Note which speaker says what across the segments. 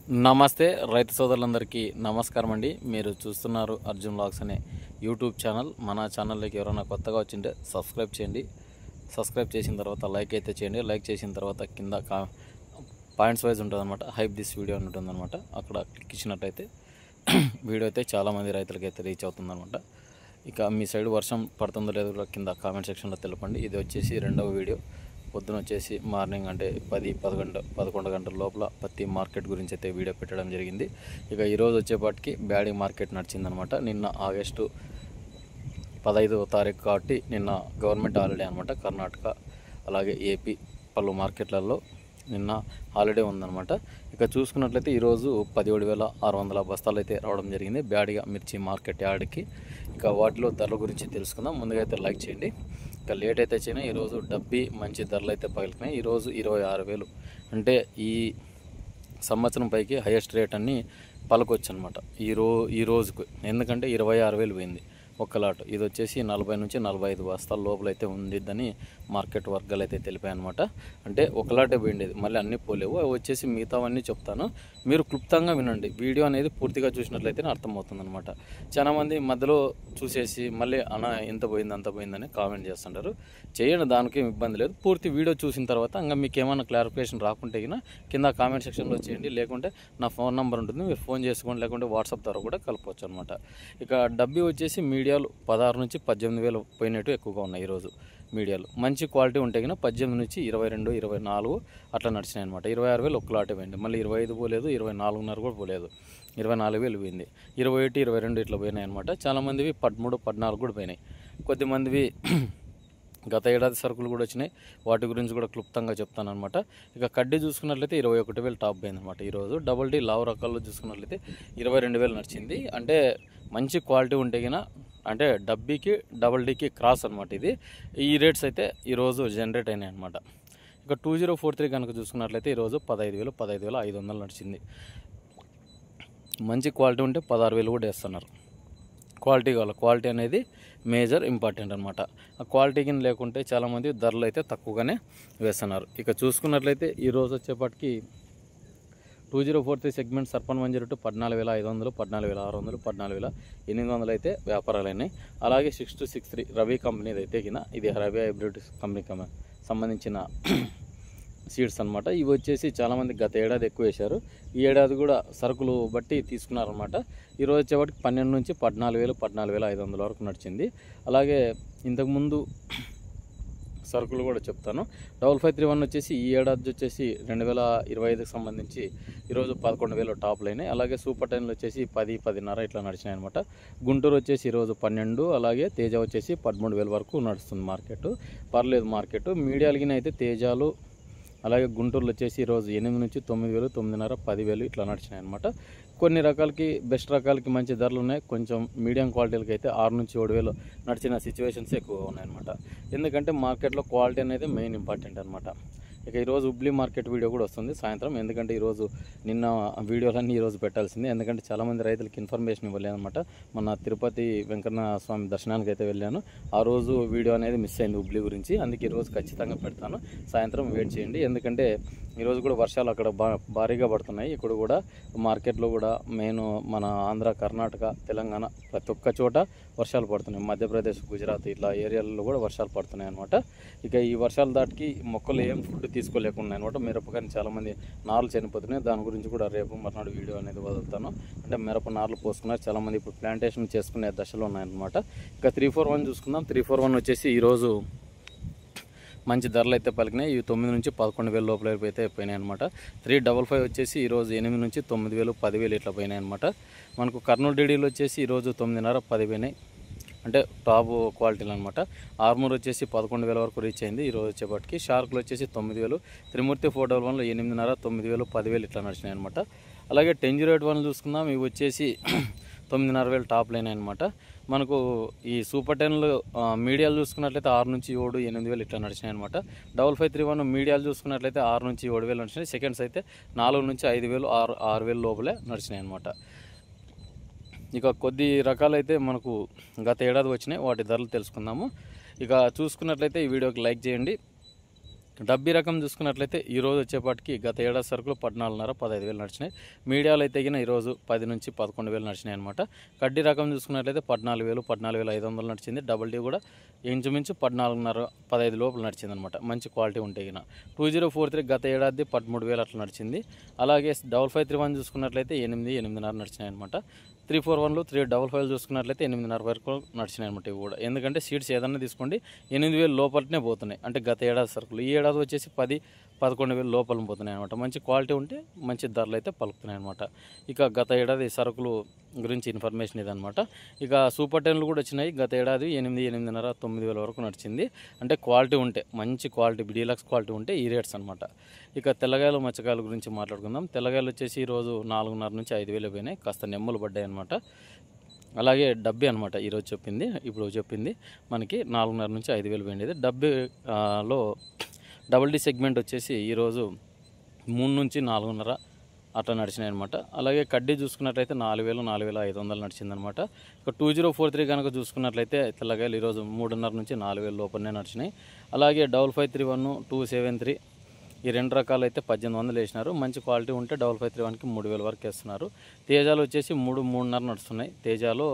Speaker 1: నమస్తే రైతు సోదరులందరికీ నమస్కారం అండి. మీరు చూస్తున్నారు అర్జున్ వ్లాగ్స్ అనే యూట్యూబ్ ఛానల్. మన ఛానల్లోకి ఎవరైనా కొత్తగా వచ్చింటే సబ్స్క్రైబ్ చేయండి. సబ్స్క్రైబ్ చేసిన తర్వాత లైక్ అయితే చేయండి. లైక్ చేసిన తర్వాత కింద పాయింట్స్ వైజ్ ఉంటుందన్నమాట. హైప్ దిస్ వీడియో అని ఉంటుందన్నమాట. అక్కడ క్లిక్ ఇచ్చినట్టయితే వీడియో అయితే చాలామంది రైతులకి అయితే రీచ్ అవుతుందన్నమాట. ఇక మీ సైడ్ వర్షం పడుతుందో లేదో కింద కామెంట్ సెక్షన్లో తెలపండి. ఇది వచ్చేసి రెండవ వీడియో. పొద్దున వచ్చేసి మార్నింగ్ అంటే 10-11 గంటల లోపల పత్తి మార్కెట్ గురించి అయితే వీడియో పెట్టడం జరిగింది. ఇక ఈరోజు వచ్చేపాటికి బ్యాడీ మార్కెట్ నడిచిందనమాట. నిన్న ఆగస్టు 15వ తారీఖు కాబట్టి నిన్న గవర్నమెంట్ హాలిడే అనమాట. కర్ణాటక అలాగే ఏపీ పలు మార్కెట్లలో నిన్న హాలిడే ఉందన్నమాట. ఇక చూసుకున్నట్లయితే ఈరోజు 17,600 బస్తాలు అయితే రావడం జరిగింది బ్యాడిగా మిర్చి మార్కెట్ యార్డ్కి. ఇక వాటిలో ధరల గురించి తెలుసుకుందాం. ముందుగా అయితే లైక్ చేయండి. ఇక లేట్ అయితే వచ్చినా ఈరోజు డబ్బీ మంచి ధరలు అయితే పగిలినాయి. ఈరోజు 26,000 అంటే ఈ సంవత్సరం పైకి హైయెస్ట్ రేట్ అన్ని పలకొచ్చు అనమాట ఈ రోజుకు. ఎందుకంటే 26,000 పోయింది ఒక్క లాట్. ఇది వచ్చేసి 40 నుంచి 45 బస్తాల లోపల అయితే ఉండిద్దని మార్కెట్ వర్గాలు అయితే తెలిపాయన్నమాట. అంటే ఒక లాటే పోయిండేది, మళ్ళీ అన్నీ పోలేవు. అవి వచ్చేసి మిగతావన్నీ చెప్తాను, మీరు క్లుప్తంగా వినండి. వీడియో అనేది పూర్తిగా చూసినట్లయితే అర్థమవుతుంది అనమాట. చాలామంది మధ్యలో చూసేసి మళ్ళీ ఎంత పోయింది అంత పోయిందని కామెంట్ చేస్తుంటారు. చేయండి, దానికి ఇబ్బంది లేదు. పూర్తి వీడియో చూసిన తర్వాత ఇంకా మీకు ఏమైనా క్లారిఫికేషన్ రాకుంటే కింద కామెంట్ సెక్షన్లో చేయండి. లేకుంటే నా ఫోన్ నెంబర్ ఉంటుంది, మీరు ఫోన్ చేసుకోండి. లేకుంటే వాట్సాప్ ద్వారా కూడా కలపవచ్చు అనమాట. ఇక డబ్బీ వచ్చేసి మీడియాలు 16 నుంచి 18,000 పోయినట్టు ఎక్కువగా ఉన్నాయి ఈరోజు. మీడియాలు మంచి క్వాలిటీ ఉంటే 18 నుంచి 22, 24 అట్లా నడిచినాయి అనమాట. 26,000 ఒక్క లాటే పోయింది. మళ్ళీ 25 పోలేదు, 24.5 కూడా పోలేదు. 24,000 పోయింది. 21, 22 ఇట్లా పోయినాయి అనమాట. చాలామందివి 13, 14 కూడా పోయినాయి. కొద్దిమందివి గత ఏడాది సరుకులు కూడా వచ్చినాయి. వాటి గురించి కూడా క్లుప్తంగా చెప్తాను అనమాట. ఇక కడ్డీ చూసుకున్నట్లయితే 21,000 టాప్ పోయింది అనమాట ఈరోజు. డబుల్ టీ లావు రకాల్లో చూసుకున్నట్లయితే 22,000 నడిచింది. అంటే మంచి క్వాలిటీ ఉంటే అంటే డబ్బీకి డబుల్ డీకి క్రాస్ అనమాట. ఇది ఈ రేట్స్ అయితే ఈరోజు జనరేట్ అయినాయి అనమాట. ఇక 2043 కనుక చూసుకున్నట్లయితే ఈరోజు 15,000, 15,500 నడిచింది. మంచి క్వాలిటీ ఉంటే 16,000 కూడా వేస్తున్నారు. క్వాలిటీ కావాలి, క్వాలిటీ అనేది మేజర్ ఇంపార్టెంట్ అనమాట. ఆ క్వాలిటీ కింద లేకుంటే చాలామంది ధరలు అయితే తక్కువగానే వేస్తున్నారు. ఇక చూసుకున్నట్లయితే ఈరోజు వచ్చేపాటికి 2043 సెగ్మెంట్ సర్పన్ 102 14,500, 14,600, 14,800 అయితే వ్యాపారాలు అయినాయి. అలాగే 6263 రవి కంపెనీది అయితే ఇది రవి హైబ్రిడ్ కంపెనీకి సంబంధించిన సీడ్స్ అనమాట. ఇవి వచ్చేసి చాలామంది గత ఏడాది ఎక్కువ వేశారు. ఈ ఏడాది కూడా సరుకులు బట్టి తీసుకున్నారనమాట. ఈరోజు వచ్చేవాటికి 12 నుంచి 14,000, 14,500 వరకు నడిచింది. అలాగే ఇంతకుముందు సరుకులు కూడా చెప్తాను. 5531 వచ్చేసి ఈ ఏడాది వచ్చేసి 2025కి సంబంధించి ఈరోజు 11,000 టాప్లు అయినాయి. అలాగే సూపర్ 10 వచ్చేసి 10, 10.5 ఇట్లా నడిచినాయి అనమాట. గుంటూరు వచ్చేసి ఈరోజు 12, అలాగే తేజ వచ్చేసి 13,000 వరకు నడుస్తుంది మార్కెట్. పర్లేదు మార్కెట్. మీడియాలకి అయితే తేజాలు అలాగే గుంటూరులో వచ్చేసి ఈరోజు 8 నుంచి 9,000, 9.5, 10,000 ఇట్లా నడిచినాయి అనమాట. కొన్ని రకాలకి బెస్ట్ రకాలకి మంచి ధరలు ఉన్నాయి. కొంచెం మీడియం క్వాలిటీలకి అయితే 6 నుంచి 7,000 నడిచిన సిచ్యువేషన్స్ ఎక్కువగా ఉన్నాయన్నమాట. ఎందుకంటే మార్కెట్లో క్వాలిటీ అనేది మెయిన్ ఇంపార్టెంట్ అనమాట. ఇక ఈరోజు హుబ్లీ మార్కెట్ వీడియో కూడా వస్తుంది సాయంత్రం. ఎందుకంటే ఈరోజు నిన్న వీడియోలన్నీ ఈరోజు పెట్టాల్సిందే. ఎందుకంటే చాలామంది రైతులకు ఇన్ఫర్మేషన్ ఇవ్వలేదన్నమాట. మన తిరుపతి వెంకన్న స్వామి దర్శనానికి అయితే వెళ్ళాను. ఆ రోజు వీడియో అనేది మిస్ అయింది హుబ్లీ గురించి. అందుకే ఈరోజు ఖచ్చితంగా పెడతాను. సాయంత్రం వెయిట్ చేయండి. ఎందుకంటే ఈరోజు కూడా వర్షాలు అక్కడ భారీగా పడుతున్నాయి. ఇక్కడ కూడా మార్కెట్లో కూడా మెయిన్ మన ఆంధ్ర, కర్ణాటక, తెలంగాణ ప్రతి ఒక్క చోట వర్షాలు పడుతున్నాయి. మధ్యప్రదేశ్, గుజరాత్ ఇట్లా ఏరియాలలో కూడా వర్షాలు పడుతున్నాయి అనమాట. ఇక ఈ వర్షాల దాటికి మొక్కలు ఏం ఫుడ్ తీసుకోలేకుండా అనమాట. మిరపకాయని చాలామంది నార్లు చనిపోతున్నాయి. దాని గురించి కూడా రేపు మర్నాడు వీడియో అనేది వదులుతాను. అంటే మిరప నార్లు పోసుకున్నారు చాలామంది. ఇప్పుడు ప్లాంటేషన్ చేసుకునే దశలో ఉన్నాయన్నమాట. ఇక 341 చూసుకుందాం. 341 వచ్చేసి ఈరోజు మంచి ధరలు అయితే పలికినాయి. ఇవి 9 నుంచి 11,000 లోపల అయితే పోయినాయి అనమాట. 355 వచ్చేసి ఈరోజు 8 నుంచి 9,000, 10,000 ఇట్లా పోయినాయి అనమాట. మనకు కర్నూలు డీడీలు వచ్చేసి ఈరోజు 9.5, 10 పోయినాయి. అంటే టాప్ క్వాలిటీలు అనమాట. ఆర్మూర్ వచ్చేసి 11,000 వరకు రీచ్ అయింది ఈరోజు వచ్చేపటికి. షార్క్లు వచ్చేసి 9,000, త్రిమూర్తి 411లో 8.5, 9,000, 10,000 ఇట్లా నడిచినాయి అనమాట. అలాగే 1008 చూసుకుందాం. ఇవి వచ్చేసి 9,500 టాప్ లైన్ అనమాట. మనకు ఈ సూపర్ 10లు మీడియాలు చూసుకున్నట్లయితే 6 నుంచి 7, 8,000 ఇట్లా నడిచినాయి అనమాట. 5531 మీడియాలు చూసుకున్నట్లయితే 6 నుంచి 7,000 నడిచినాయి. సెకండ్స్ అయితే 4 నుంచి 5,000, 6,000 లోపలే నడిచినాయి అనమాట. ఇక కొద్ది రకాలైతే మనకు గత ఏడాది వచ్చినాయి. వాటి ధరలు తెలుసుకుందాము. ఇక చూసుకున్నట్లయితే ఈ వీడియోకి లైక్ చేయండి. డబ్బీ రకం చూసుకున్నట్లయితే ఈరోజు వచ్చేపాటికి గత ఏడాది సరుకులు 14,500-15,000 నడిచినాయి. మీడియాలో అయితే ఈరోజు 10 నుంచి 11,000 నడిచినాయి అనమాట. కడ్డీ రకం చూసుకున్నట్లయితే 14,000, 14,500 నడిచింది. డబుల్ టీ కూడా ఇంచుమించు 14,500-15 లోపల నడిచింది అనమాట. మంచి క్వాలిటీ ఉంటే 2043 గత ఏడాది 13,000 అట్లా నడిచింది. అలాగే 5531 చూసుకున్నట్లయితే 8,500 నడిచినాయి అనమాట. 341లు 355 చూసుకున్నట్లయితే 8,500 వరకు నడిచినాయి అనమాట. ఇవి కూడా ఎందుకంటే సీడ్స్ ఏదన్నా తీసుకోండి 8,000 లోపలనే పోతున్నాయి. అంటే గత ఏడాది సరుకులు ఈ ఏడాది వచ్చేసి 10-11,000 లోపల పోతున్నాయి అనమాట. మంచి క్వాలిటీ ఉంటే మంచి ధరలు అయితే పలుకుతున్నాయి అనమాట. ఇక గత ఏడాది సరుకులు గురించి ఇన్ఫర్మేషన్ ఇదనమాట. ఇక సూపర్ 10లు కూడా వచ్చినాయి. గత ఏడాది 8,500, 9,000 వరకు నడిచింది. అంటే క్వాలిటీ ఉంటే మంచి క్వాలిటీ డీలక్స్ క్వాలిటీ ఉంటే ఈ రేట్స్ అనమాట. ఇక తెల్లగాయలు మచ్చకాయల గురించి మాట్లాడుకుందాం. తెల్లగాయలు వచ్చేసి ఈరోజు 4,500 నుంచి 5,000 పోయినాయి. కాస్త నెమ్మలు పడ్డాయి అనమాట. అలాగే డబ్బీ అనమాట ఈరోజు ఇప్పుడు చెప్పింది మనకి 4,500 నుంచి 5,000 పోయింది. డబ్బీలో డబుల్ డి సెగ్మెంట్ వచ్చేసి ఈరోజు 3 నుంచి 4,500 అట్లా నడిచినాయి అనమాట. అలాగే కడ్డీ చూసుకున్నట్లయితే 4,000, 4,500 నడిచిందనమాట. ఇక 2043 కనుక చూసుకున్నట్లయితే తెల్లగాయలు ఈరోజు 3,500 నుంచి 4,000 లోపలనే నడిచినాయి. అలాగే 5531, 273 ఈ రెండు రకాలు అయితే 1,800 వేసినారు. మంచి క్వాలిటీ ఉంటే 5531కి 3,000 వరకు వేస్తున్నారు. తేజాలు వచ్చేసి 3,500 నడుస్తున్నాయి. తేజాలో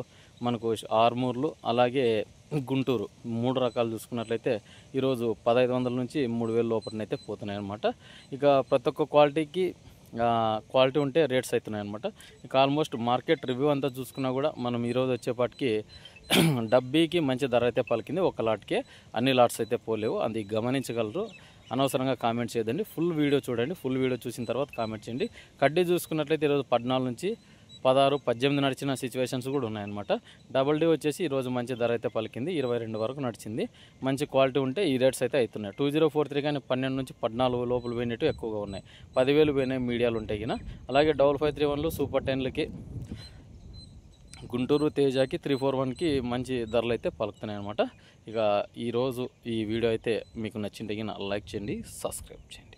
Speaker 1: మనకు ఆర్మూర్లు అలాగే గుంటూరు 3 రకాలు చూసుకున్నట్లయితే ఈరోజు 1,500 నుంచి 3,000 లోపలనైతే పోతున్నాయి అనమాట. ఇక ప్రతి ఒక్క క్వాలిటీ ఉంటే రేట్స్ అవుతున్నాయి అనమాట. ఇక ఆల్మోస్ట్ మార్కెట్ రివ్యూ అంతా చూసుకున్నా కూడా మనం ఈరోజు వచ్చేపాటికి డబ్బీకి మంచి ధర అయితే పలికింది. ఒక లాట్కే అన్ని లాట్స్ అయితే పోలేవు. అది గమనించగలరు. అనవసరంగా కామెంట్ చేయదండి. ఫుల్ వీడియో చూడండి. ఫుల్ వీడియో చూసిన తర్వాత కామెంట్ చేయండి. కడ్డీ చూసుకున్నట్లయితే ఈరోజు 14 నుంచి 16, 18 నడిచిన సిచ్యువేషన్స్ కూడా ఉన్నాయన్నమాట. డబుల్ డీ వచ్చేసి ఈరోజు మంచి ధర అయితే పలికింది. 22 వరకు నడిచింది. మంచి క్వాలిటీ ఉంటే ఈ రేట్స్ అయితే అవుతున్నాయి. 2043 కానీ 12 నుంచి 14 లోపల పోయినట్టు ఎక్కువగా ఉన్నాయి. 10,000 పోయినాయి మీడియాలు ఉంటాయి. అలాగే 5531లు సూపర్ 10లకి గుంటూరు తేజాకి 341కి మంచి ధరలు అయితే పలుకుతున్నాయి అనమాట. ఇక ఈరోజు ఈ వీడియో అయితే మీకు నచ్చింటే లైక్ చేయండి, సబ్స్క్రైబ్ చేయండి.